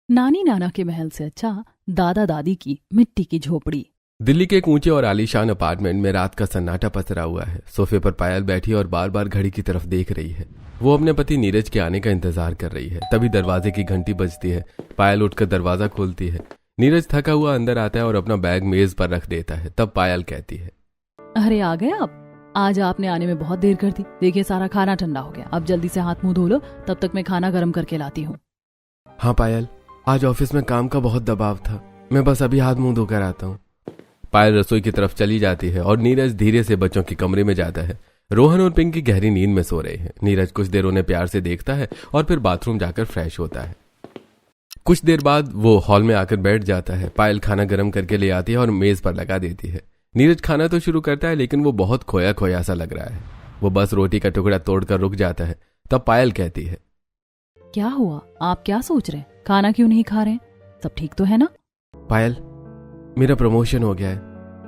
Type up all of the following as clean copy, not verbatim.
नानी नाना के महल से अच्छा दादा दादी की मिट्टी की झोपड़ी। दिल्ली के एक ऊंचे और आलीशान अपार्टमेंट में रात का सन्नाटा पसरा हुआ है। सोफे पर पायल बैठी और बार बार घड़ी की तरफ देख रही है। वो अपने पति नीरज के आने का इंतजार कर रही है। तभी दरवाजे की घंटी बजती है। पायल उठकर दरवाजा खोलती है। नीरज थका हुआ अंदर आता है और अपना बैग मेज पर रख देता है। तब पायल कहती है, अरे आ गए आप। आज आपने आने में बहुत देर कर दी। देखिए सारा खाना ठंडा हो गया। अब जल्दी से हाथ मुंह धो लो, तब तक मैं खाना गर्म करके लाती हूँ। हाँ पायल, आज ऑफिस में काम का बहुत दबाव था। मैं बस अभी हाथ मुंह धोकर आता हूँ। पायल रसोई की तरफ चली जाती है और नीरज धीरे से बच्चों के कमरे में जाता है। रोहन और पिंकी गहरी नींद में सो रहे हैं। नीरज कुछ देर उन्हें प्यार से देखता है और फिर बाथरूम जाकर फ्रेश होता है। कुछ देर बाद वो हॉल में आकर बैठ जाता है। पायल खाना गर्म करके ले आती है और मेज पर लगा देती है। नीरज खाना तो शुरू करता है, लेकिन वो बहुत खोया खोया सा लग रहा है। वो बस रोटी का टुकड़ा तोड़कर रुक जाता है। तब पायल कहती है, क्या हुआ? आप क्या सोच रहे हैं? खाना क्यों नहीं खा रहे? सब ठीक तो है ना? पायल, मेरा प्रमोशन हो गया है।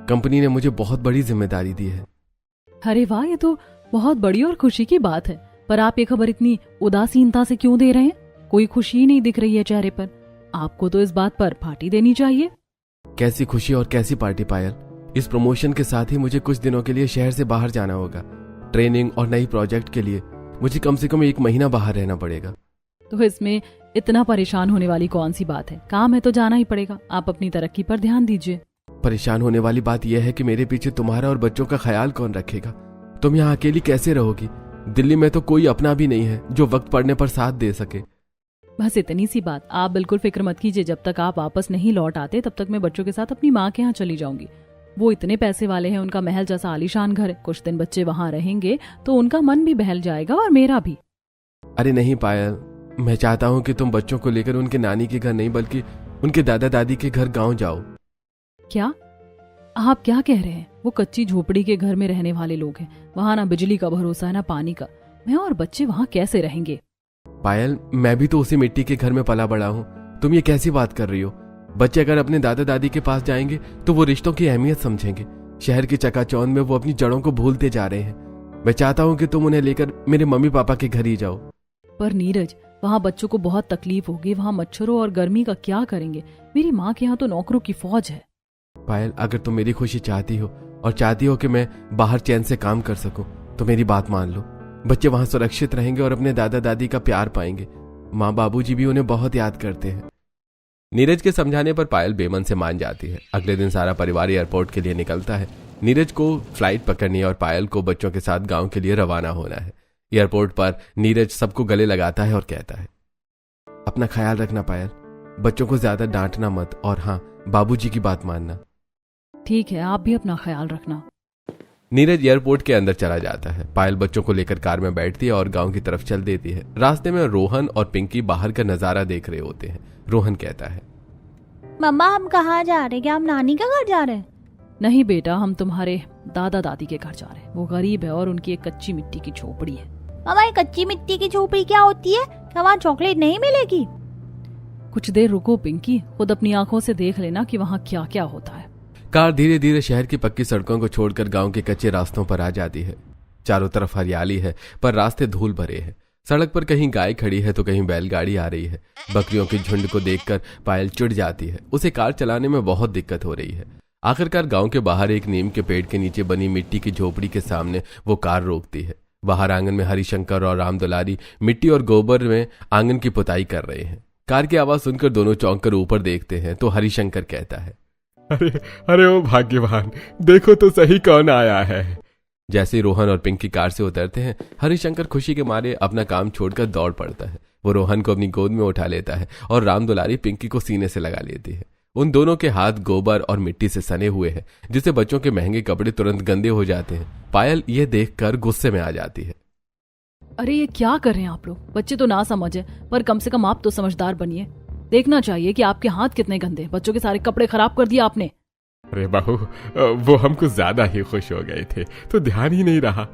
कंपनी ने मुझे बहुत बड़ी जिम्मेदारी दी है। अरे वाह, ये तो बहुत बड़ी और खुशी की बात है। पर आप ये खबर इतनी उदासीनता से क्यों दे रहे हैं? कोई खुशी ही नहीं दिख रही है चेहरे पर। आपको तो इस बात पर पार्टी देनी चाहिए। कैसी खुशी और कैसी पार्टी पायल? इस प्रमोशन के साथ ही मुझे कुछ दिनों के लिए शहर से बाहर जाना होगा। ट्रेनिंग और नई प्रोजेक्ट के लिए मुझे कम से कम 1 महीना बाहर रहना पड़ेगा। तो इसमें इतना परेशान होने वाली कौन सी बात है? काम है तो जाना ही पड़ेगा। आप अपनी तरक्की पर ध्यान दीजिए। परेशान होने वाली बात यह है कि मेरे पीछे तुम्हारा और बच्चों का ख्याल कौन रखेगा? तुम यहाँ अकेली कैसे रहोगी? दिल्ली में तो कोई अपना भी नहीं है जो वक्त पड़ने पर साथ दे सके। बस इतनी सी बात। आप बिल्कुल फिक्र मत कीजिए। जब तक आप वापस नहीं लौट आते तब तक मैं बच्चों के साथ अपनी माँ के यहाँ चली जाऊंगी। वो इतने पैसे वाले हैं, उनका महल जैसा आलीशान घर है। कुछ दिन बच्चे वहां रहेंगे तो उनका मन भी बहल जाएगा और मेरा भी। अरे नहीं पायल, मैं चाहता हूँ कि तुम बच्चों को लेकर उनके नानी के घर नहीं बल्कि उनके दादा दादी के घर गाँव जाओ। क्या आप क्या कह रहे हैं? वो कच्ची झोपड़ी के घर में रहने वाले लोग हैं। वहां ना बिजली का भरोसा है ना पानी का। मैं और बच्चे वहां कैसे रहेंगे? पायल, मैं भी तो उसी मिट्टी के घर में पला बड़ा हूँ। तुम ये कैसी बात कर रही हो? बच्चे अगर अपने दादा दादी के पास जाएंगे तो वो रिश्तों की अहमियत समझेंगे। शहर की चकाचौंध में वो अपनी जड़ों को भूलते जा रहे हैं। मैं चाहता हूँ कि तुम उन्हें लेकर मेरे मम्मी पापा के घर ही जाओ। पर नीरज, वहाँ बच्चों को बहुत तकलीफ होगी। वहाँ मच्छरों और गर्मी का क्या करेंगे? मेरी माँ के यहाँ तो नौकरों की फौज है। पायल, अगर तुम मेरी खुशी चाहती हो और चाहती हो कि मैं बाहर चैन से काम कर सकूं, तो मेरी बात मान लो। बच्चे वहां सुरक्षित रहेंगे और अपने दादा दादी का प्यार पाएंगे। माँ बाबूजी भी उन्हें बहुत याद करते हैं। नीरज के समझाने पर पायल बेमन से मान जाती है। अगले दिन सारा परिवार एयरपोर्ट के लिए निकलता है। नीरज को फ्लाइट पकड़नी है और पायल को बच्चों के साथ गांव के लिए रवाना होना है। एयरपोर्ट पर नीरज सबको गले लगाता है और कहता है, अपना ख्याल रखना पायल। बच्चों को ज्यादा डांटना मत और हाँ, बाबूजी की बात मानना। ठीक है, आप भी अपना ख्याल रखना। नीरज एयरपोर्ट के अंदर चला जाता है। पायल बच्चों को लेकर कार में बैठती है और गांव की तरफ चल देती है। रास्ते में रोहन और पिंकी बाहर का नजारा देख रहे होते हैं। रोहन कहता है, मम्मा हम कहाँ जा रहे हैं? क्या हम नानी का घर जा रहे हैं? नहीं बेटा, हम तुम्हारे दादा दादी के घर जा रहे हैं। वो गरीब है और उनकी एक कच्ची मिट्टी की झोपड़ी है। मम्मा ये कच्ची मिट्टी की झोपड़ी क्या होती है? क्या वहाँ चॉकलेट नहीं मिलेगी? कुछ देर रुको पिंकी, खुद अपनी आंखों से देख लेना कि वहाँ क्या क्या होता है। कार धीरे धीरे शहर की पक्की सड़कों को छोड़कर गांव के कच्चे रास्तों पर आ जाती है। चारों तरफ हरियाली है, पर रास्ते धूल भरे हैं। सड़क पर कहीं गाय खड़ी है तो कहीं बैलगाड़ी आ रही है। बकरियों के झुंड को देखकर पायल चिढ़ जाती है। उसे कार चलाने में बहुत दिक्कत हो रही है। आखिरकार गांव के बाहर एक नीम के पेड़ के नीचे बनी मिट्टी की झोपड़ी के सामने वो कार रोकती है। बाहर आंगन में हरिशंकर और रामदुलारी मिट्टी और गोबर में आंगन की पुताई कर रहे हैं। कार की आवाज सुनकर दोनों चौंक कर ऊपर देखते हैं तो हरिशंकर कहता है, अरे अरे ओ भाग्यवान, देखो तो सही कौन आया है। जैसे रोहन और पिंकी कार से उतरते हैं, हरिशंकर खुशी के मारे अपना काम छोड़कर दौड़ पड़ता है। वो रोहन को अपनी गोद में उठा लेता है और रामदुलारी पिंकी को सीने से लगा लेती है। उन दोनों के हाथ गोबर और मिट्टी से सने हुए हैं, जिससे बच्चों के महंगे कपड़े तुरंत गंदे हो जाते हैं। पायल यह देखकर गुस्से में आ जाती है। अरे ये क्या कर रहे हैं आप लोग? बच्चे तो ना समझे, पर कम से कम आप तो समझदार बनिए। देखना चाहिए कि आपके हाथ कितने गंदे। बच्चों के सारे कपड़े खराब कर दिए आपने। अरे बहू, वो हम कुछ ज्यादा ही खुश हो गए थे तो ध्यान ही नहीं रहा।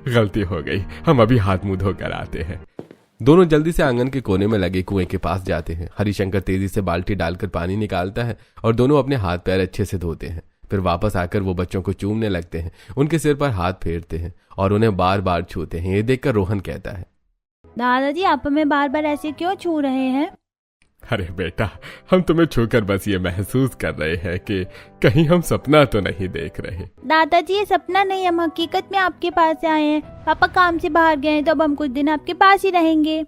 गलती हो गई, हम अभी हाथ मुंह धोकर आते हैं। दोनों जल्दी से आंगन के कोने में लगे कुएं के पास जाते हैं। हरिशंकर तेजी से बाल्टी डालकर पानी निकालता है और दोनों अपने हाथ पैर अच्छे से धोते हैं। फिर वापस आकर वो बच्चों को चूमने लगते हैं, उनके सिर पर हाथ फेरते हैं और उन्हें बार बार छूते हैं। ये देखकर रोहन कहता है, दादाजी आप हमें बार बार ऐसे क्यों छू रहे हैं? अरे बेटा, हम तुम्हें छूकर बस ये महसूस कर रहे हैं कि कहीं हम सपना तो नहीं देख रहे। दादाजी ये सपना नहीं, हम हकीकत में आपके पास आए हैं। पापा काम से बाहर गए हैं तो अब हम कुछ दिन आपके पास ही रहेंगे।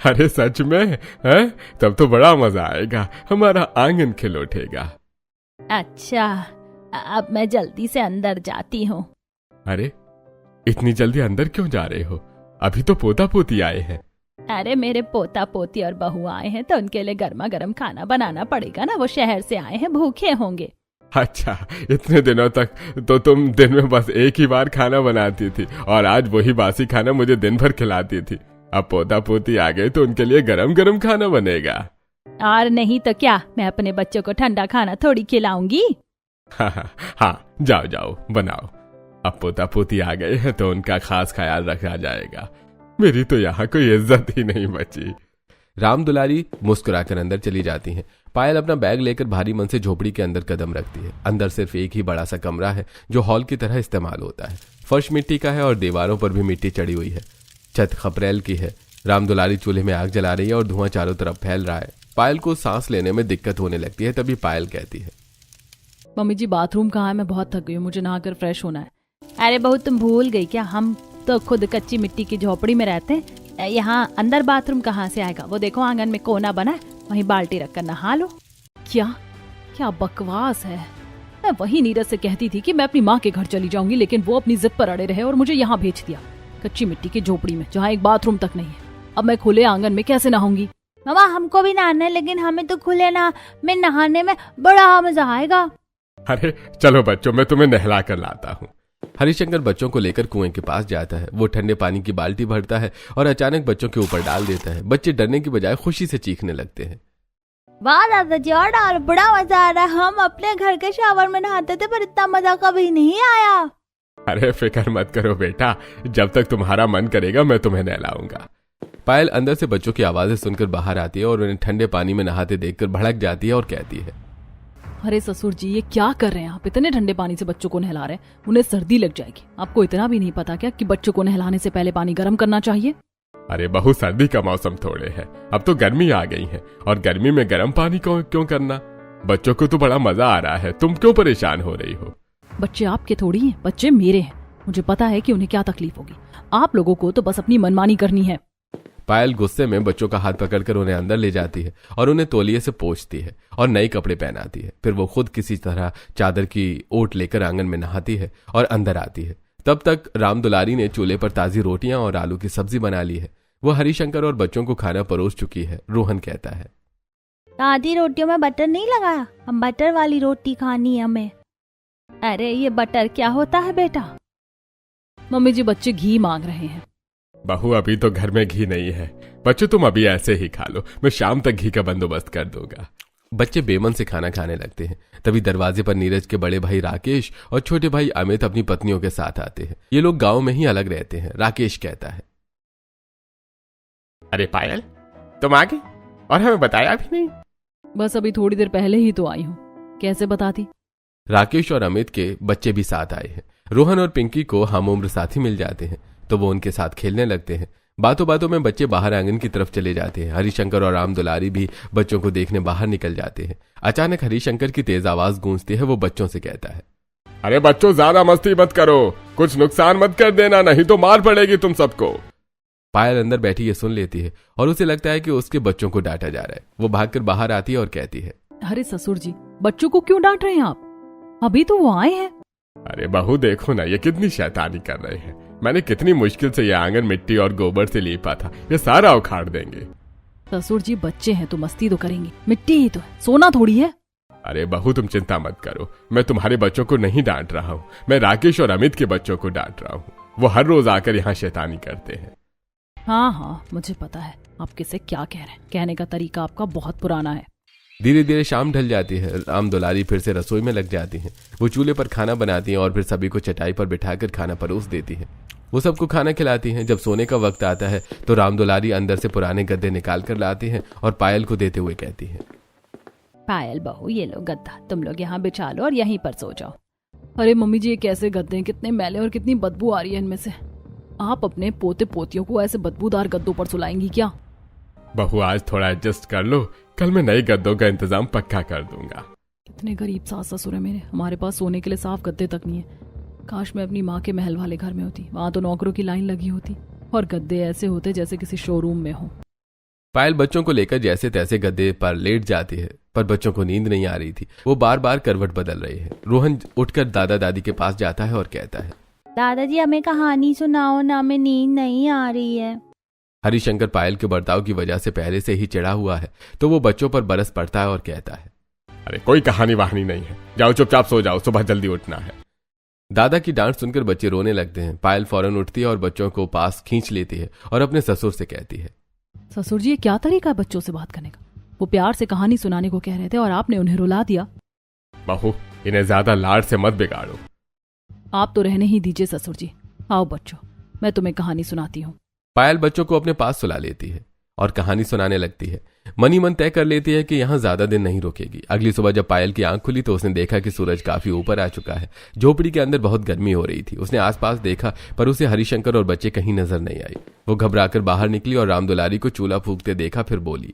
अरे सच में है? तब तो बड़ा मजा आएगा, हमारा आंगन खिल उठेगा। अच्छा, अब मैं जल्दी से अंदर जाती हूँ। अरे इतनी जल्दी अंदर क्यों जा रहे हो? अभी तो पोता पोती आए हैं। अरे मेरे पोता पोती और बहू आए हैं तो उनके लिए गर्मा गर्म खाना बनाना पड़ेगा ना, वो शहर से आए हैं, भूखे होंगे। अच्छा, इतने दिनों तक तो तुम दिन में बस एक ही बार खाना बनाती थी और आज वही बासी खाना मुझे दिन भर खिलाती थी। अब पोता पोती आ गए तो उनके लिए गरम गरम खाना बनेगा। और नहीं तो क्या, मैं अपने बच्चों को ठंडा खाना थोड़ी खिलाऊंगी। हाँ, जाओ जाओ बनाओ। अब पोता पोती आ गए हैं तो उनका खास ख्याल रखा जाएगा। मेरी तो यहाँ कोई इज्जत ही नहीं बची। राम दुलारी मुस्कुराकर अंदर चली जाती हैं। पायल अपना बैग लेकर भारी मन से झोपड़ी के अंदर कदम रखती है। अंदर सिर्फ एक ही बड़ा सा कमरा है जो हॉल की तरह इस्तेमाल होता है। फर्श मिट्टी का है और दीवारों पर भी मिट्टी चढ़ी हुई है। छत खपरेल की है। राम दुलारी चूल्हे में आग जला रही है और धुआं चारों तरफ फैल रहा है। पायल को सांस लेने में दिक्कत होने लगती है। तभी पायल कहती है, मम्मी जी बाथरूम कहाँ है? मैं बहुत थक गई हूँ, मुझे नहाकर फ्रेश होना है। अरे बहू तुम भूल गई क्या, हम तो खुद कच्ची मिट्टी की झोपड़ी में रहते हैं। यहाँ अंदर बाथरूम कहाँ से आएगा? वो देखो आंगन में कोना बना है, वहीं बाल्टी रखकर नहा लो। क्या क्या बकवास है। मैं वही नीरज से कहती थी कि मैं अपनी माँ के घर चली जाऊंगी, लेकिन वो अपनी जिद पर अड़े रहे और मुझे यहाँ भेज दिया, कच्ची मिट्टी की झोपड़ी में जहाँ एक बाथरूम तक नहीं है। अब मैं खुले आंगन में कैसे नहाऊंगी? मामा हमको भी नहाना है, लेकिन हमें तो खुले में नहाने में बड़ा मजा आएगा। अरे चलो बच्चों, मैं तुम्हें नहला कर लाता हूँ। हरिशंकर बच्चों को लेकर कुएं के पास जाता है। वो ठंडे पानी की बाल्टी भरता है और अचानक बच्चों के ऊपर डाल देता है। बच्चे डरने की बजाय खुशी से चीखने लगते हैं। वाह दादाजी, और डाल, बड़ा मजा आ रहा है। हम अपने घर के शावर में नहाते थे पर इतना मजा कभी नहीं आया। अरे फिक्र मत करो बेटा, जब तक तुम्हारा मन करेगा मैं तुम्हें नहलाऊंगा। पायल अंदर से बच्चों की आवाजें सुनकर बाहर आती है और उन्हें ठंडे पानी में नहाते देखकर भड़क जाती है और कहती है, अरे ससुर जी ये क्या कर रहे हैं आप? इतने ठंडे पानी से बच्चों को नहला रहे हैं, उन्हें सर्दी लग जाएगी। आपको इतना भी नहीं पता क्या कि बच्चों को नहलाने से पहले पानी गर्म करना चाहिए? अरे बहू, सर्दी का मौसम थोड़े है, अब तो गर्मी आ गई है और गर्मी में गर्म पानी क्यों करना? बच्चों को तो बड़ा मजा आ रहा है, तुम क्यों परेशान हो रही हो? बच्चे आपके थोड़ी हैं, बच्चे मेरे हैं। मुझे पता है कि उन्हें क्या तकलीफ होगी। आप लोगों को तो बस अपनी मनमानी करनी है। पायल गुस्से में बच्चों का हाथ पकड़कर उन्हें अंदर ले जाती है और उन्हें तौलिए से पोंछती है और नए कपड़े पहनाती है। फिर वो खुद किसी तरह चादर की ओट लेकर आंगन में नहाती है और अंदर आती है। तब तक राम दुलारी ने चूल्हे पर ताजी रोटियां और आलू की सब्जी बना ली है। वो हरिशंकर और बच्चों को खाना परोस चुकी है। रोहन कहता है, आधी रोटियों में बटर नहीं लगाया, हम बटर वाली रोटी खानी है हमें। अरे ये बटर क्या होता है बेटा? मम्मी जी बच्चे घी मांग रहे हैं। बहू अभी तो घर में घी नहीं है, बच्चों तुम अभी ऐसे ही खा लो, मैं शाम तक घी का बंदोबस्त कर दूंगा। बच्चे बेमन से खाना खाने लगते हैं। तभी दरवाजे पर नीरज के बड़े भाई राकेश और छोटे भाई अमित अपनी पत्नियों के साथ आते हैं। ये लोग गांव में ही अलग रहते हैं। राकेश कहता है, अरे पायल, तुम आ गई और हमें बताया भी नहीं? बस अभी थोड़ी देर पहले ही तो आई हूँ, कैसे बताती? राकेश और अमित के बच्चे भी साथ आए हैं। रोहन और पिंकी को हम उम्र साथी मिल जाते हैं तो वो उनके साथ खेलने लगते हैं। बातों बातों में बच्चे बाहर आंगन की तरफ चले जाते हैं। हरिशंकर और राम दुलारी भी बच्चों को देखने बाहर निकल जाते हैं। अचानक हरिशंकर की तेज आवाज गूंजती है। वो बच्चों से कहता है, अरे बच्चों, ज्यादा मस्ती मत करो, कुछ नुकसान मत कर देना, नहीं तो मार पड़ेगी तुम सबको। पायल अंदर बैठी ये सुन लेती है और उसे लगता है कि उसके बच्चों को डांटा जा रहा है। वो भागकर बाहर आती है और कहती है, अरे ससुर जी, बच्चों को क्यों डांट रहे हैं आप? अभी तो वो आए हैं। अरे बहू देखो ना, ये कितनी शैतानी कर रहे हैं। मैंने कितनी मुश्किल से ये आंगन मिट्टी और गोबर से लीपा था, ये सारा उखाड़ देंगे। ससुर जी बच्चे हैं तो मस्ती तो करेंगे, मिट्टी ही तो है, सोना थोड़ी है। अरे बहू तुम चिंता मत करो, मैं तुम्हारे बच्चों को नहीं डांट रहा हूँ, मैं राकेश और अमित के बच्चों को डांट रहा हूँ। वो हर रोज आकर यहाँ शैतानी करते हैं। हाँ हाँ मुझे पता है आप किसे क्या कह रहे हैं। कहने का तरीका आपका बहुत पुराना है। धीरे धीरे शाम ढल जाती है। राम दुलारी फिर से रसोई में लग जाती हैं। वो चूल्हे पर खाना बनाती हैं और फिर सभी को चटाई पर बिठाकर खाना परोस देती हैं। वो सबको खाना खिलाती हैं। जब सोने का वक्त आता है तो राम दुलारी अंदर से पुराने गद्दे निकाल कर लाती हैं और पायल को देते हुए कहती है, पायल बहू ये लो गद्दा, तुम लोग यहाँ बिछा लो और यहीं पर सो जाओ। अरे मम्मी जी ये कैसे गद्दे हैं, कितने मैले और कितनी बदबू आ रही है इनमें से। आप अपने पोते पोतियों को ऐसे बदबूदार गद्दों पर सुलाएंगी क्या? बहू आज थोड़ा एडजस्ट कर लो, कल मैं नए गद्दों का इंतजाम पक्का कर दूंगा। कितने गरीब सास ससुर है मेरे, हमारे पास सोने के लिए साफ गद्दे तक नहीं है। काश मैं अपनी माँ के महल वाले घर में होती, वहां तो नौकरों की लाइन लगी होती और गद्दे ऐसे होते जैसे किसी शोरूम में हो। पायल बच्चों को लेकर जैसे तैसे गद्दे पर लेट जाती है, पर बच्चों को नींद नहीं आ रही थी। वो बार बार करवट बदल रही है। रोहन उठकर दादा दादी के पास जाता है और कहता है, दादाजी हमें कहानी सुनाओ ना, हमें नींद नहीं आ रही है। हरिशंकर पायल के बर्ताव की वजह से पहले से ही चिढ़ा हुआ है, तो वो बच्चों पर बरस पड़ता है और कहता है, अरे कोई कहानी वहानी नहीं है, जाओ चुपचाप सो जाओ, सुबह जल्दी उठना है। दादा की डांट सुनकर बच्चे रोने लगते हैं। पायल फौरन उठती है और बच्चों को पास खींच लेती है और अपने ससुर से कहती है, ससुर जी ये क्या तरीका है बच्चों से बात करने का? वो प्यार से कहानी सुनाने को कह रहे थे और आपने उन्हें रुला दिया। बहू इन्हें ज्यादा लाड से मत बिगाड़ो। आप तो रहने ही दीजिए ससुर जी। आओ बच्चों, मैं तुम्हें कहानी सुनाती हूँ। पायल बच्चों को अपने पास सुला लेती है और कहानी सुनाने लगती है। मनी मन तय कर लेती है कि यहाँ ज्यादा दिन नहीं रुकेगी। अगली सुबह जब पायल की आंख खुली तो उसने देखा कि सूरज काफी ऊपर आ चुका है। झोपड़ी के अंदर बहुत गर्मी हो रही थी। उसने आसपास देखा पर उसे हरिशंकर और बच्चे कहीं नजर नहीं आई। वो घबराकर बाहर निकली और रामदुलारी को चूल्हा फूंकते देखा, फिर बोली,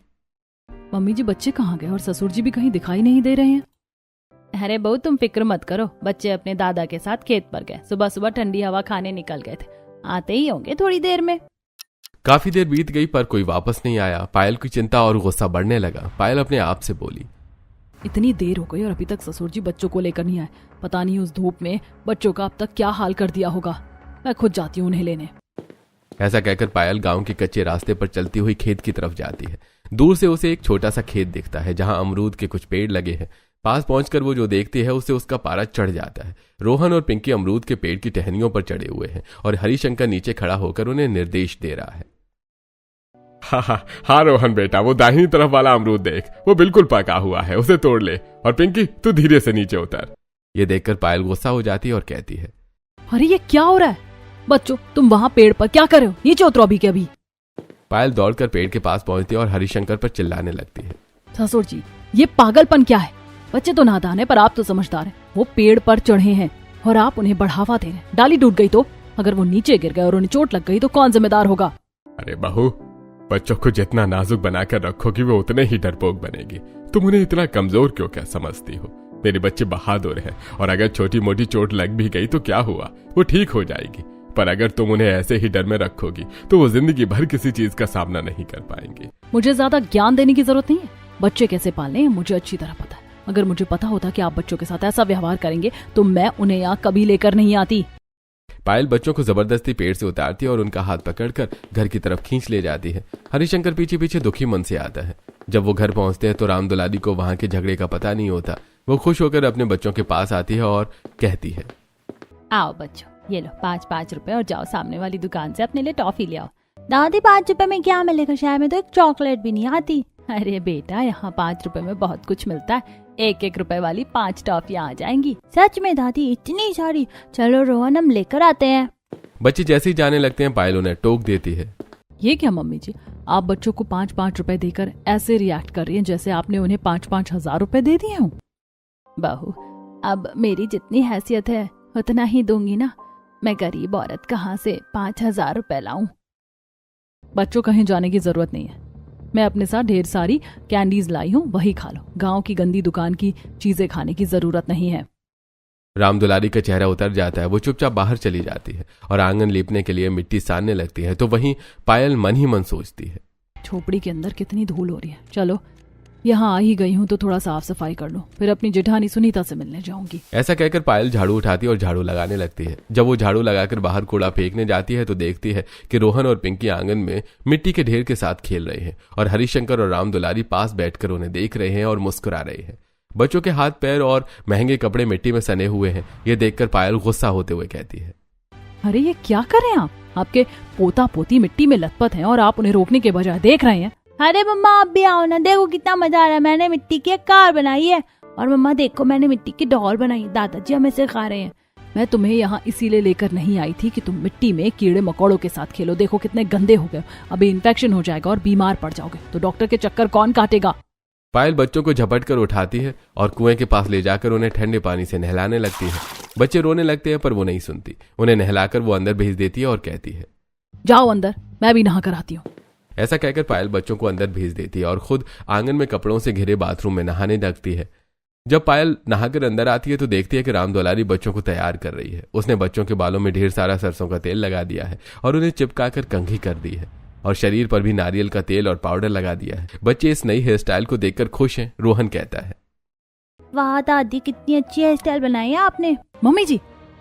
मम्मी जी बच्चे कहाँ गए और ससुर जी भी कहीं दिखाई नहीं दे रहे हैं। अरे बहू तुम फिक्र मत करो, बच्चे अपने दादा के साथ खेत पर गए, सुबह सुबह ठंडी हवा खाने निकल गए थे, आते ही होंगे थोड़ी देर में। काफी देर बीत गई पर कोई वापस नहीं आया। पायल की चिंता और गुस्सा बढ़ने लगा। पायल अपने आप से बोली, इतनी देर हो गई और अभी तक ससुर जी बच्चों को लेकर नहीं आए। पता नहीं उस धूप में बच्चों का अब तक क्या हाल कर दिया होगा। मैं खुद जाती हूँ उन्हें लेने। ऐसा कहकर पायल गांव के कच्चे रास्ते पर चलती हुई खेत की तरफ जाती है। दूर से उसे एक छोटा सा खेत दिखता है जहां अमरूद के कुछ पेड़ लगे हैं। पास पहुंचकर वो जो देखती है उससे उसका पारा चढ़ जाता है। रोहन और पिंकी अमरूद के पेड़ की टहनियों पर चढ़े हुए हैं और हरिशंकर नीचे खड़ा होकर उन्हें निर्देश दे रहा है। हाँ रोहन बेटा, वो दाहिनी तरफ वाला अमरूद देख, वो बिल्कुल पका हुआ है, उसे तोड़ ले। और पिंकी तू धीरे से नीचे उतर। ये देखकर पायल गुस्सा हो जाती है और कहती है, अरे ये क्या हो रहा है? बच्चों तुम वहां पेड़ पर क्या कर रहे हो? नीचे उतरो अभी के अभी। पायल दौड़कर पेड़ के पास पहुंचती है और हरिशंकर पर चिल्लाने लगती है, ससुर जी ये पागलपन क्या है? बच्चे तो नादान है पर आप तो समझदार हैं। वो पेड़ पर चढ़े हैं और आप उन्हें बढ़ावा दे रहे हैं। डाली टूट गई तो, अगर वो नीचे गिर गए और उन्हें चोट लग गई तो कौन जिम्मेदार होगा? अरे बहू, बच्चों को जितना नाजुक बनाकर रखोगी वो उतने ही डरपोक बनेगी। तुम उन्हें इतना कमजोर क्यों क्या समझती हो? मेरे बच्चे बहादुर हैं और अगर छोटी मोटी चोट लग भी गई तो क्या हुआ, वो ठीक हो जाएगी। पर अगर तुम उन्हें ऐसे ही डर में रखोगी तो वो जिंदगी भर किसी चीज का सामना नहीं कर पाएंगे। मुझे ज्यादा ज्ञान देने की जरूरत नहीं है। बच्चे कैसे पालने हैं मुझे अच्छी तरह पता है। अगर मुझे पता होता कि आप बच्चों के साथ ऐसा व्यवहार करेंगे तो मैं उन्हें यहाँ कभी लेकर नहीं आती। पायल बच्चों को जबरदस्ती पेड़ से उतारती है और उनका हाथ पकड़कर घर की तरफ खींच ले जाती है। हरिशंकर पीछे पीछे दुखी मन से आता है। जब वो घर पहुंचते हैं तो रामदुलारी को वहां के झगड़े का पता नहीं होता। वो खुश होकर अपने बच्चों के पास आती है और कहती है, आओ बच्चों, ये लो 5-5 रुपए और जाओ सामने वाली दुकान से अपने लिए टॉफी ले आओ। दादी 5 रुपए में क्या मिलेगा? शहर में तो एक चॉकलेट भी नहीं आती। अरे बेटा, यहाँ 5 रुपए में बहुत कुछ मिलता है। 1-1 रुपए वाली 5 टॉफियाँ आ जाएंगी। सच में दादी, इतनी सारी? चलो रोहन हम लेकर आते हैं। बच्चे जैसे ही जाने लगते हैं पायल उन्हें टोक देती है। ये क्या मम्मी जी, आप बच्चों को 5-5 रुपए देकर ऐसे रिएक्ट कर रही हैं जैसे आपने उन्हें 5-5 हजार रुपए दे दिए हों। बहू, अब मेरी जितनी हैसियत है उतना ही दूंगी ना। मैं गरीब औरत कहाँ से 5,000 रुपए लाऊं? बच्चों कहीं जाने की जरूरत नहीं है। मैं अपने साथ ढेर सारी कैंडीज लाई हूँ, वही खा लो। गांव की गंदी दुकान की चीजें खाने की जरूरत नहीं है। रामदुलारी का चेहरा उतर जाता है। वो चुपचाप बाहर चली जाती है और आंगन लीपने के लिए मिट्टी सानने लगती है। तो वहीं पायल मन ही मन सोचती है, झोपड़ी के अंदर कितनी धूल हो रही है। चलो यहाँ आ ही गई हूँ तो थोड़ा साफ सफाई कर लो, फिर अपनी जेठानी सुनीता से मिलने जाऊंगी। ऐसा कहकर पायल झाड़ू उठाती और झाड़ू लगाने लगती है। जब वो झाड़ू लगाकर बाहर कूड़ा फेंकने जाती है तो देखती है कि रोहन और पिंकी आंगन में मिट्टी के ढेर के साथ खेल रहे हैं और हरिशंकर और रामदुलारी पास बैठकर उन्हें देख रहे हैं और मुस्कुरा रहे हैं। बच्चों के हाथ पैर और महंगे कपड़े मिट्टी में सने हुए हैं। ये देखकर पायल गुस्सा होते हुए कहती है, अरे ये क्या कर रहे हैं आप? आपके पोता पोती मिट्टी में लथपथ हैं और आप उन्हें रोकने के बजाय देख रहे हैं। अरे मम्मा आप भी आओ ना, देखो कितना मजा आ रहा है। मैंने मिट्टी की एक कार बनाई है और मम्मा देखो मैंने मिट्टी की डॉल बनाई। दादाजी हमें सिखा रहे हैं। मैं तुम्हें यहाँ इसीलिए लेकर नहीं आई थी कि तुम मिट्टी में कीड़े मकोड़ों के साथ खेलो। देखो कितने गंदे हो गए, अभी इन्फेक्शन हो जाएगा और बीमार पड़ जाओगे तो डॉक्टर के चक्कर कौन काटेगा? पायल बच्चों को झपट कर उठाती है और कुएं के पास ले जाकर उन्हें ठंडे पानी से नहलाने लगती है। बच्चे रोने लगते हैं पर वो नहीं सुनती। उन्हें नहलाकर वो अंदर भेज देती है और कहती है, जाओ अंदर, मैं भी नहा कर आती हूँ। ऐसा कहकर पायल बच्चों को अंदर भेज देती है और खुद आंगन में कपड़ों से घिरे बाथरूम में नहाने लगती है। जब पायल नहाकर अंदर आती है तो देखती है कि राम दुलारी बच्चों को तैयार कर रही है। उसने बच्चों के बालों में ढेर सारा सरसों का तेल लगा दिया है और उन्हें चिपकाकर कंघी कर दी है और शरीर पर भी नारियल का तेल और पाउडर लगा दिया है। बच्चे इस नई हेयर स्टाइल को देखकर खुश हैं। रोहन कहता है, वाह दादी, कितनी अच्छी हेयर स्टाइल बनाई है आपने। मम्मी जी,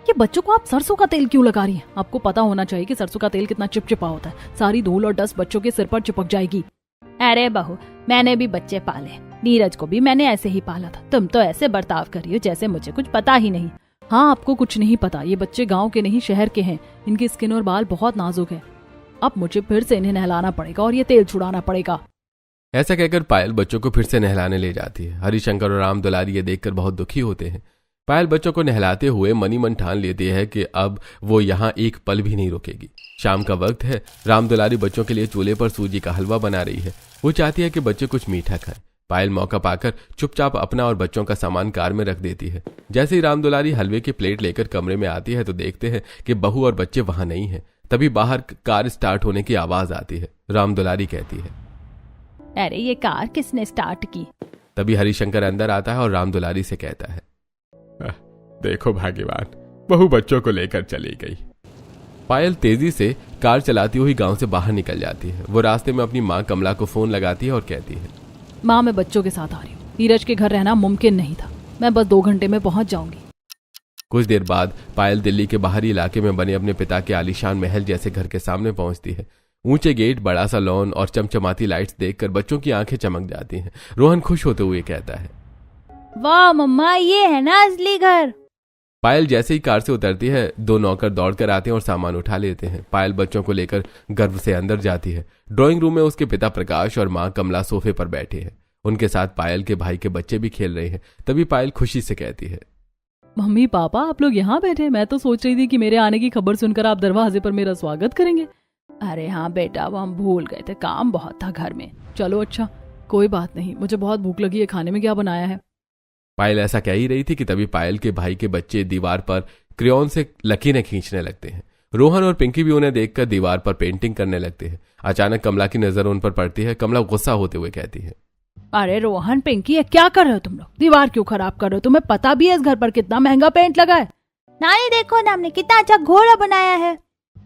ये बच्चों को आप सरसों का तेल क्यों लगा रही हैं? आपको पता होना चाहिए कि सरसों का तेल कितना चिपचिपा होता है। सारी धूल और डस्ट बच्चों के सिर पर चिपक जाएगी। अरे बहू, मैंने भी बच्चे पाले, नीरज को भी मैंने ऐसे ही पाला था। तुम तो ऐसे बर्ताव कर रही हो जैसे मुझे कुछ पता ही नहीं। हाँ, आपको कुछ नहीं पता। ये बच्चे गांव के नहीं शहर के हैं। इनकी स्किन और बाल बहुत नाजुक है। अब मुझे फिर से इन्हें नहलाना पड़ेगा और ये तेल छुड़ाना पड़ेगा। ऐसा कहकर पायल बच्चों को फिर से नहलाने ले जाती है। हरिशंकर और राम दुलारी ये देखकर बहुत दुखी होते हैं। पायल बच्चों को नहलाते हुए मनी मन ठान लेती है कि अब वो यहाँ एक पल भी नहीं रुकेगी। शाम का वक्त है। राम दुलारी बच्चों के लिए चूल्हे पर सूजी का हलवा बना रही है। वो चाहती है कि बच्चे कुछ मीठा खाएं। पायल मौका पाकर चुपचाप अपना और बच्चों का सामान कार में रख देती है। जैसे ही राम दुलारी हलवे की प्लेट लेकर कमरे में आती है तो देखते हैं कि बहू और बच्चे वहां नहीं है। तभी बाहर कार स्टार्ट होने की आवाज आती है। राम दुलारी कहती है, अरे ये कार किसने स्टार्ट की? तभी हरिशंकर अंदर आता है और राम दुलारी से कहता है, देखो भाग्यवान, बहू बच्चों को लेकर चली गई। पायल तेजी से कार चलाती हुई गांव से बाहर निकल जाती है। वो रास्ते में अपनी माँ कमला को फोन लगाती है और कहती है, माँ, मैं बच्चों के साथ आ रही हूँ। नीरज के घर रहना मुमकिन नहीं था। मैं बस 2 घंटे में पहुंच जाऊंगी। कुछ देर बाद पायल दिल्ली के बाहरी इलाके में बने अपने पिता के आलीशान महल जैसे घर के सामने पहुंचती है। ऊंचे गेट, बड़ा सा लॉन और चमचमाती लाइट्स देखकर बच्चों की आंखें चमक जाती हैं। रोहन खुश होते हुए कहता है, वाह मम्मा, ये है ना असली घर। पायल जैसे ही कार से उतरती है 2 नौकर दौड़कर आते हैं और सामान उठा लेते हैं। पायल बच्चों को लेकर गर्व से अंदर जाती है। ड्राइंग रूम में उसके पिता प्रकाश और माँ कमला सोफे पर बैठे हैं। उनके साथ पायल के भाई के बच्चे भी खेल रहे हैं। तभी पायल खुशी से कहती है, मम्मी पापा, आप लोग यहाँ बैठे? मैं तो सोच रही थी कि मेरे आने की खबर सुनकर आप दरवाजे पर मेरा स्वागत करेंगे। अरे हाँ बेटा, वो हम भूल गए थे, काम बहुत था घर में। चलो अच्छा, कोई बात नहीं। मुझे बहुत भूख लगी है। खाने में क्या बनाया है? पायल ऐसा कह ही रही थी कि तभी पायल के भाई के बच्चे दीवार पर क्रेयॉन से लकीरें खींचने लगते हैं। रोहन और पिंकी भी उन्हें देखकर दीवार पर पेंटिंग करने लगते हैं। अचानक कमला की नजर उन पर पड़ती है। कमला गुस्सा होते हुए कहती है, अरे रोहन, पिंकी, ये क्या कर रहे हो तुम लोग? दीवार क्यों खराब कर रहे हो? तुम्हें पता भी है इस घर पर कितना महंगा पेंट लगा है। नानी देखो ना, हमने कितना अच्छा घोड़ा बनाया है।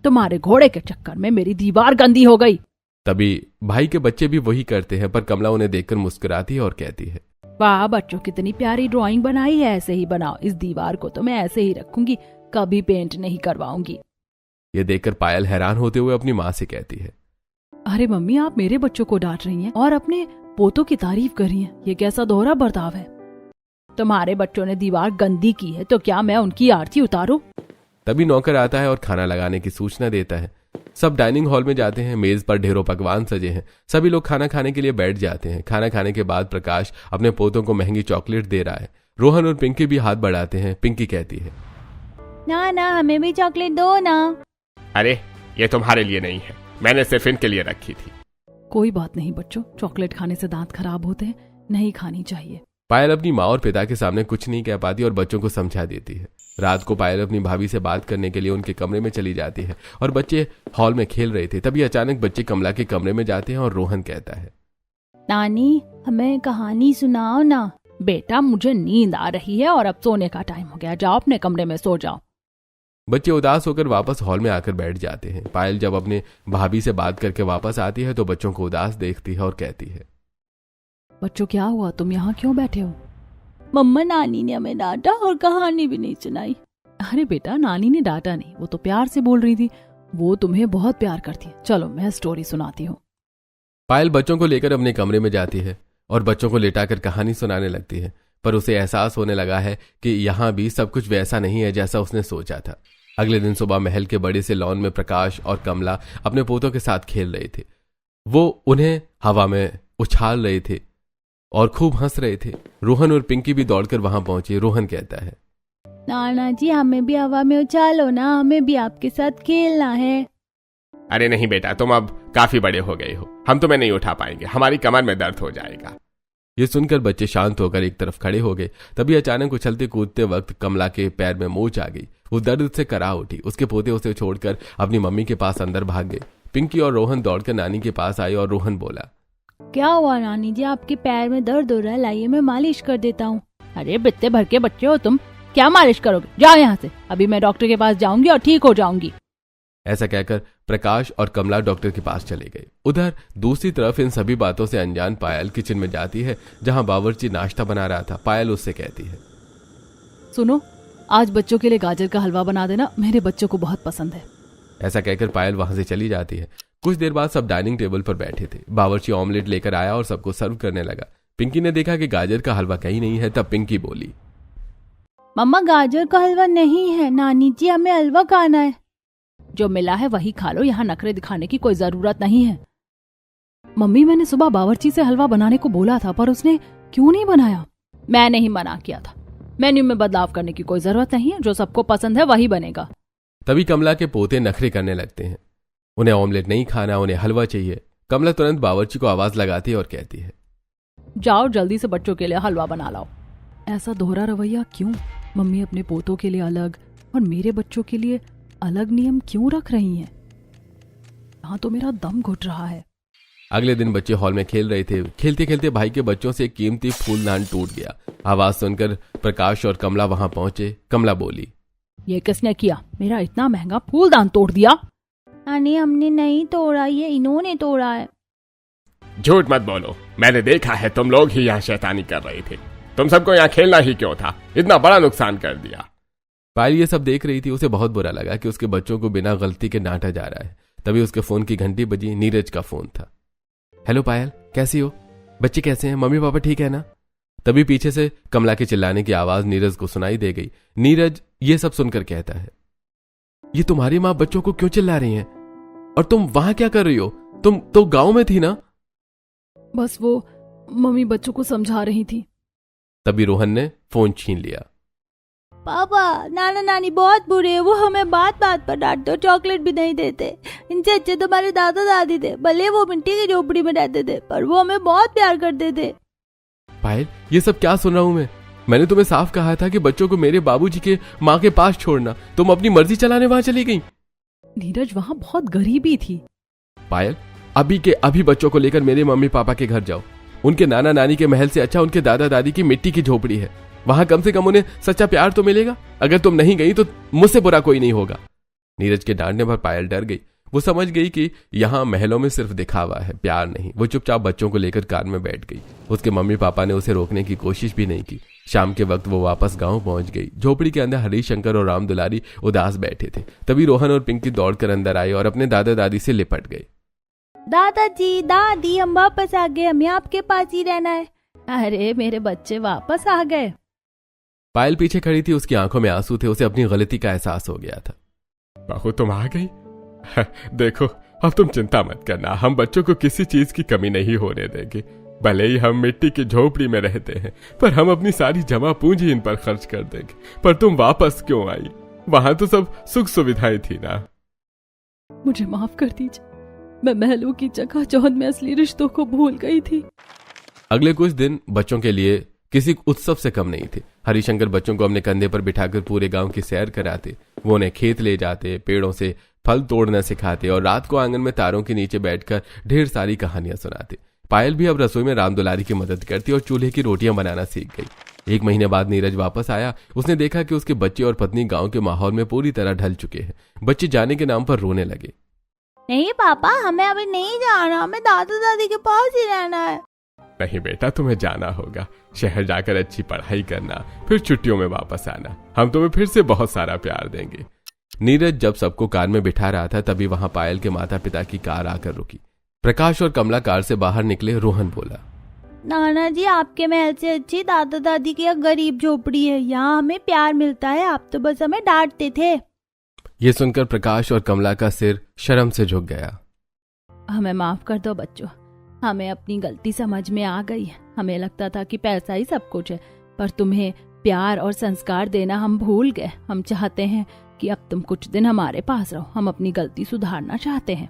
तुम्हारे घोड़े के चक्कर में मेरी दीवार गंदी हो गई। तभी भाई के बच्चे भी वही करते हैं, पर कमला उन्हें देखकर मुस्कुराती है और कहती है, वाह बच्चों, कितनी प्यारी ड्राइंग बनाई है। ऐसे ही बनाओ। इस दीवार को तो मैं ऐसे ही रखूंगी, कभी पेंट नहीं करवाऊंगी। ये देखकर पायल हैरान होते हुए अपनी माँ से कहती है, अरे मम्मी, आप मेरे बच्चों को डांट रही हैं और अपने पोतों की तारीफ कर रही हैं। ये कैसा दोहरा बर्ताव है? तुम्हारे बच्चों ने दीवार गंदी की है तो क्या मैं उनकी आरती उतारूं? तभी नौकर आता है और खाना लगाने की सूचना देता है। सब डाइनिंग हॉल में जाते हैं। मेज पर ढेरों पकवान सजे हैं। सभी लोग खाना खाने के लिए बैठ जाते हैं। खाना खाने के बाद प्रकाश अपने पोतों को महंगी चॉकलेट दे रहा है। रोहन और पिंकी भी हाथ बढ़ाते हैं। पिंकी कहती है, ना ना, हमें भी चॉकलेट दो ना। अरे ये तुम्हारे लिए नहीं है, मैंने सिर्फ इनके लिए रखी थी। कोई बात नहीं बच्चों, चॉकलेट खाने से दांत खराब होते हैं, नहीं खानी चाहिए। पायल अपनी माँ और पिता के सामने कुछ नहीं कह पाती और बच्चों को समझा देती है। रात को पायल अपनी भाभी से बात करने के लिए उनके कमरे में चली जाती है और बच्चे हॉल में खेल रहे थे। तभी अचानक बच्चे कमला के कमरे में जाते हैं और रोहन कहता है, नानी, हमें कहानी सुनाओ ना। बेटा, मुझे नींद आ रही है और अब सोने का टाइम हो गया। जाओ अपने कमरे में सो जाओ। बच्चे उदास होकर वापस हॉल में आकर बैठ जाते हैं। पायल जब अपने भाभी से बात करके वापस आती है तो बच्चों को उदास देखती है और कहती है, बच्चों, क्या हुआ? तुम यहाँ क्यों बैठे हो? मम्मा, नानी ने हमें डांटा और कहानी भी नहीं सुनाई। अरे बेटा, नानी ने डांटा नहीं, वो तो प्यार से बोल रही थी। वो तुम्हें बहुत प्यार करती है। चलो मैं स्टोरी सुनाती हूँ। पायल बच्चों को लेकर अपने कमरे में जाती है और बच्चों को लेटाकर कहानी सुनाने लगती है। पर उसे एहसास होने लगा है कि यहाँ भी सब कुछ वैसा नहीं है जैसा उसने सोचा था। अगले दिन सुबह महल के बड़े से लॉन में प्रकाश और कमला अपने पोतों के साथ खेल रहे थे। वो उन्हें हवा में उछाल रहे थे और खूब हंस रहे थे। रोहन और पिंकी भी दौड़कर वहां पहुंचे। रोहन कहता है, नाना जी, हमें भी हवा में उछालो ना, हमें भी आपके साथ खेलना है। अरे नहीं बेटा, तुम अब काफी बड़े हो गए हो, हम तुम्हें नहीं उठा पाएंगे, हमारी कमर में दर्द हो जाएगा। ये सुनकर बच्चे शांत होकर एक तरफ खड़े हो गए। तभी अचानक उछलते कूदते वक्त कमला के पैर में मोच आ गई। वो दर्द से करा उठी। उसके पोते उसे छोड़कर अपनी मम्मी के पास अंदर भाग गए। पिंकी और रोहन दौड़कर नानी के पास आए और रोहन बोला, क्या हुआ नानी जी, आपके पैर में दर्द हो रहा है, लाइए मैं मालिश कर देता हूँ। अरे बित्ते भर के बच्चे हो तुम, क्या मालिश करोगे, जाओ यहाँ से, अभी मैं डॉक्टर के पास जाऊंगी और ठीक हो जाऊंगी। ऐसा कहकर प्रकाश और कमला डॉक्टर के पास चले गए। उधर दूसरी तरफ इन सभी बातों से अनजान पायल किचन में जाती है जहां बावर्ची नाश्ता बना रहा था। पायल उससे कहती है, सुनो, आज बच्चों के लिए गाजर का हलवा बना देना, मेरे बच्चों को बहुत पसंद है। ऐसा कहकर पायल वहां से चली जाती है। कुछ देर बाद सब डाइनिंग टेबल पर बैठे थे। बावर्ची ऑमलेट लेकर आया और सबको सर्व करने लगा। पिंकी ने देखा कि गाजर का हलवा कहीं नहीं है। तब पिंकी बोली, मम्मा गाजर का हलवा नहीं है, नानी जी हमें हलवा खाना है। जो मिला है वही खा लो, यहाँ नखरे दिखाने की कोई जरूरत नहीं है। मम्मी, मैंने सुबह बावर्ची से हलवा बनाने को बोला था, पर उसने क्यों नहीं बनाया? मैंने ही मना किया था। मेन्यू में बदलाव करने की कोई जरूरत नहीं है, जो सबको पसंद है वही बनेगा। तभी कमला के पोते नखरे करने लगते हैं। उन्हें ऑमलेट नहीं खाना, उन्हें हलवा चाहिए। कमला तुरंत बावर्ची को आवाज लगाती है और कहती है, जाओ जल्दी से बच्चों के लिए हलवा बना लाओ। ऐसा दोहरा रवैया क्यों? मम्मी अपने पोतों के लिए अलग और मेरे बच्चों के लिए अलग नियम क्यों रख रही हैं? यहाँ तो मेरा दम घुट रहा है। अगले दिन बच्चे हॉल में खेल रहे थे। खेलते खेलते भाई के बच्चों से एक कीमती फूलदान टूट गया। आवाज सुनकर प्रकाश और कमला वहां पहुंचे। कमला बोली, ये किसने किया? मेरा इतना महंगा फूलदान तोड़ दिया। नानी हमने नहीं तोड़ा, ये इन्होंने तोड़ा है। झूठ मत बोलो, मैंने देखा है तुम लोग ही यहाँ शैतानी कर रहे थे। तुम सबको यहाँ खेलना ही क्यों था? इतना बड़ा नुकसान कर दिया। पायल ये सब देख रही थी। उसे बहुत बुरा लगा कि उसके बच्चों को बिना गलती के डांटा जा रहा है। तभी उसके फोन की घंटी बजी। नीरज का फोन था। हेलो पायल, कैसी हो? बच्चे कैसे हैं? मम्मी पापा ठीक है ना? तभी पीछे से कमला के चिल्लाने की आवाज नीरज को सुनाई दे गई। नीरज ये सब सुनकर कहता है, ये तुम्हारी माँ बच्चों को क्यों चिल्ला रही हैं? और तुम वहां क्या कर रही हो? तुम तो गांव में थी ना? बस वो मम्मी बच्चों को समझा रही थी। तभी रोहन ने फोन छीन लिया। पापा नाना नानी बहुत बुरे हैं, वो हमें बात बात पर डांटते और चॉकलेट भी नहीं देते। इनसे अच्छे तो हमारे दादा दादी थे, भले वो मिट्टी की झोपड़ी में रहते थे, पर वो हमें बहुत प्यार करते थे। पायल ये सब क्या सुन रहा हूं मैं? मैंने तुम्हें साफ कहा था कि बच्चों को मेरे बाबूजी के माँ के पास छोड़ना। तुम अपनी मर्जी चलाने वहां चली गई। नीरज, वहां बहुत गरीबी थी। पायल अभी के अभी बच्चों को लेकर मेरे मम्मी पापा के घर जाओ। उनके नाना नानी के महल से अच्छा उनके दादा दादी की मिट्टी की झोपड़ी है। वहां कम से कम उन्हें सच्चा प्यार तो मिलेगा। अगर तुम नहीं गई तो मुझसे बुरा कोई नहीं होगा। नीरज के डांटने पर पायल डर गई। वो समझ गई कि यहाँ महलों में सिर्फ दिखावा है, प्यार नहीं। वो चुपचाप बच्चों को लेकर कार में बैठ गई। उसके मम्मी पापा ने उसे रोकने की कोशिश भी नहीं की। शाम के वक्त वो वापस गांव पहुंच गई। झोपड़ी के अंदर हरिशंकर और राम दुलारी उदास बैठे थे। तभी रोहन और पिंकी दौड़कर अंदर आए और अपने दादा दादी से लिपट गए। दादाजी दादी हम वापस आ गए, हमें आपके पास ही रहना है। अरे मेरे बच्चे वापस आ गए। पायल पीछे खड़ी थी। उसकी आंखों में आंसू थे। उसे अपनी गलती का एहसास हो गया था। बहू तुम आ गई? देखो अब तुम चिंता मत करना, हम बच्चों को किसी चीज की कमी नहीं होने देंगे। भले ही हम मिट्टी की झोपड़ी में रहते हैं, पर हम अपनी सारी जमा पूंजी इन पर खर्च कर देंगे। पर तुम वापस क्यों आई? वहां तो सब सुख सुविधाएं थी ना। मुझे माफ कर दीजिए, मैं महलों की चकाचौंध में असली रिश्तों को भूल गई थी। अगले कुछ दिन बच्चों के लिए किसी उत्सव से कम नहीं थे। हरिशंकर बच्चों को अपने कंधे पर बिठाकर पूरे गांव की सैर कराते। वो उन्हें खेत ले जाते, पेड़ों से फल तोड़ना सिखाते और रात को आंगन में तारों के नीचे बैठकर ढेर सारी कहानियां सुनाते। पायल भी अब रसोई में राम दुलारी की मदद करती और चूल्हे की रोटियां बनाना सीख गई। 1 महीने बाद नीरज वापस आया। उसने देखा कि उसके बच्चे और पत्नी गांव के माहौल में पूरी तरह ढल चुके हैं। बच्चे जाने के नाम पर रोने लगे। नहीं पापा, हमें अभी नहीं जाना, हमें दादा दादी के पास ही रहना है। नहीं बेटा, तुम्हें जाना होगा। शहर जाकर अच्छी पढ़ाई करना, फिर छुट्टियों में वापस आना। हम तुम्हें फिर से बहुत सारा प्यार देंगे। नीरज जब सबको कार में बिठा रहा था तभी वहां पायल के माता पिता की कार आकर रुकी। प्रकाश और कमला कार से बाहर निकले। रोहन बोला, नाना जी आपके महल से अच्छी दादा दादी की एक गरीब झोपड़ी है, यहाँ हमें प्यार मिलता है, आप तो बस हमें डांटते थे। ये सुनकर प्रकाश और कमला का सिर शर्म से झुक गया। हमें माफ कर दो बच्चों, हमें अपनी गलती समझ में आ गई। हमें लगता था कि पैसा ही सब कुछ है, पर तुम्हें प्यार और संस्कार देना हम भूल गए। हम चाहते हैं कि अब तुम कुछ दिन हमारे पास रहो। हम अपनी गलती सुधारना चाहते हैं।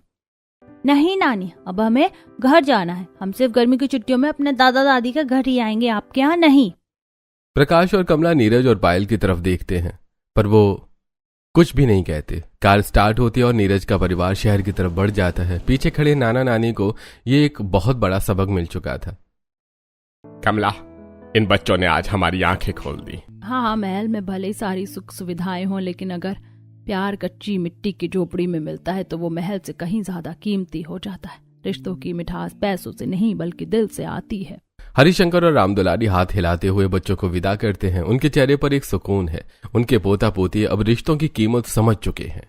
नहीं नानी, अब हमें घर जाना है। हम सिर्फ गर्मी की छुट्टियों में अपने दादा दादी के घर ही आएंगे, आपके यहाँ नहीं। प्रकाश और कमला नीरज और पायल की तरफ देखते हैं, पर वो कुछ भी नहीं कहते। कार स्टार्ट होती है और नीरज का परिवार शहर की तरफ बढ़ जाता है। पीछे खड़े नाना नानी को ये एक बहुत बड़ा सबक मिल चुका था। कमला, इन बच्चों ने आज हमारी आंखें खोल दी। हाँ, महल में भले ही सारी सुख सुविधाएं हों, लेकिन अगर प्यार कच्ची मिट्टी की झोपड़ी में मिलता है तो वो महल से कहीं ज्यादा कीमती हो जाता है। रिश्तों की मिठास पैसों से नहीं बल्कि दिल से आती है। हरिशंकर और रामदुलारी हाथ हिलाते हुए बच्चों को विदा करते हैं। उनके चेहरे पर एक सुकून है। उनके पोता पोती अब रिश्तों की कीमत समझ चुके हैं।